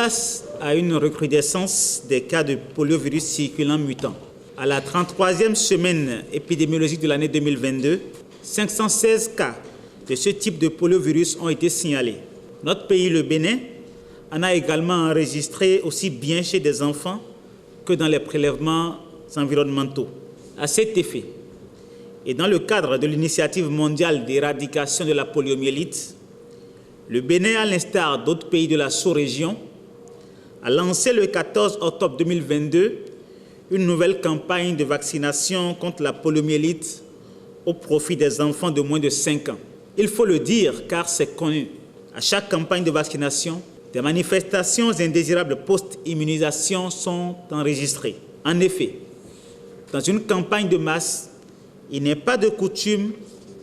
face à une recrudescence des cas de poliovirus circulant mutant. À la 33e semaine épidémiologique de l'année 2022, 516 cas de ce type de poliovirus ont été signalés. Notre pays, le Bénin, en a également enregistré aussi bien chez des enfants que dans les prélèvements environnementaux. À cet effet, et dans le cadre de l'initiative mondiale d'éradication de la poliomyélite, le Bénin, à l'instar d'autres pays de la sous-région, a lancé le 14 octobre 2022 une nouvelle campagne de vaccination contre la poliomyélite au profit des enfants de moins de 5 ans. Il faut le dire car c'est connu. À chaque campagne de vaccination, des manifestations indésirables post-immunisation sont enregistrées. En effet, dans une campagne de masse, il n'est pas de coutume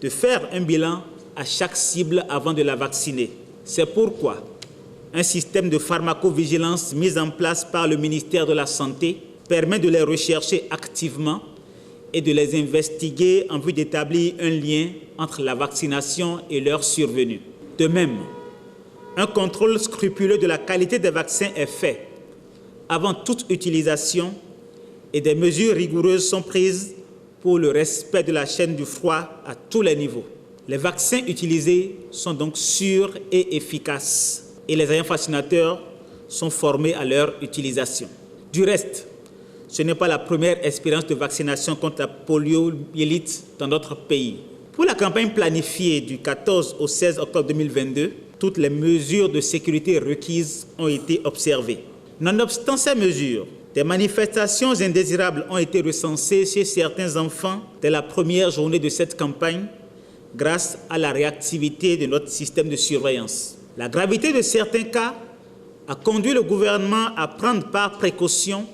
de faire un bilan à chaque cible avant de la vacciner. C'est pourquoi un système de pharmacovigilance mis en place par le ministère de la Santé permet de les rechercher activement et de les investiguer en vue d'établir un lien entre la vaccination et leur survenue. De même, un contrôle scrupuleux de la qualité des vaccins est fait avant toute utilisation et des mesures rigoureuses sont prises pour le respect de la chaîne du froid à tous les niveaux. Les vaccins utilisés sont donc sûrs et efficaces et les agents vaccinateurs sont formés à leur utilisation. Du reste, ce n'est pas la première expérience de vaccination contre la poliomyélite dans notre pays. Pour la campagne planifiée du 14 au 16 octobre 2022, toutes les mesures de sécurité requises ont été observées. Nonobstant ces mesures, des manifestations indésirables ont été recensées chez certains enfants dès la première journée de cette campagne grâce à la réactivité de notre système de surveillance. La gravité de certains cas a conduit le gouvernement à prendre par précaution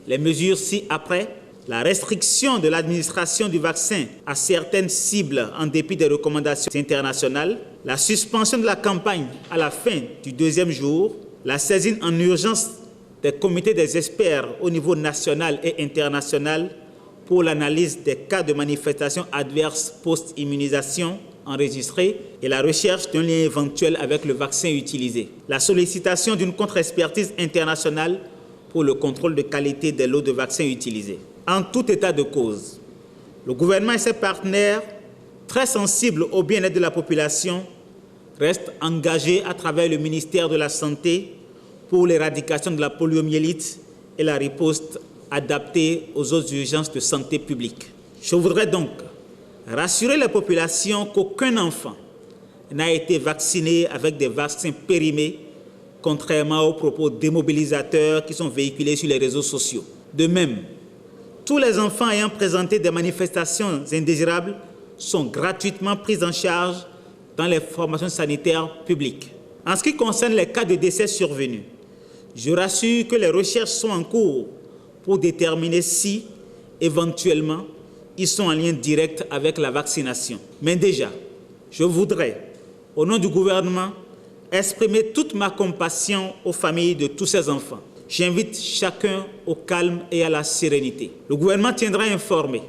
les mesures ci-après: la restriction de l'administration du vaccin à certaines cibles en dépit des recommandations internationales, la suspension de la campagne à la fin du 2e jour, la saisine en urgence des comités des experts au niveau national et international pour l'analyse des cas de manifestations adverses post-immunisation enregistrés et la recherche d'un lien éventuel avec le vaccin utilisé. La sollicitation d'une contre-expertise internationale pour le contrôle de qualité des lots de vaccins utilisés. En tout état de cause, le gouvernement et ses partenaires, très sensibles au bien-être de la population, restent engagés à travers le ministère de la Santé pour l'éradication de la poliomyélite et la riposte adaptée aux autres urgences de santé publique. Je voudrais donc rassurer la population qu'aucun enfant n'a été vacciné avec des vaccins périmés, contrairement aux propos démobilisateurs qui sont véhiculés sur les réseaux sociaux. De même, tous les enfants ayant présenté des manifestations indésirables sont gratuitement pris en charge dans les formations sanitaires publiques. En ce qui concerne les cas de décès survenus, je rassure que les recherches sont en cours pour déterminer si, éventuellement, ils sont en lien direct avec la vaccination. Mais déjà, je voudrais, au nom du gouvernement, exprimer toute ma compassion aux familles de tous ces enfants. J'invite chacun au calme et à la sérénité. Le gouvernement tiendra informé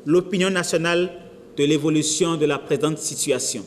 l'opinion nationale de l'évolution de la présente situation.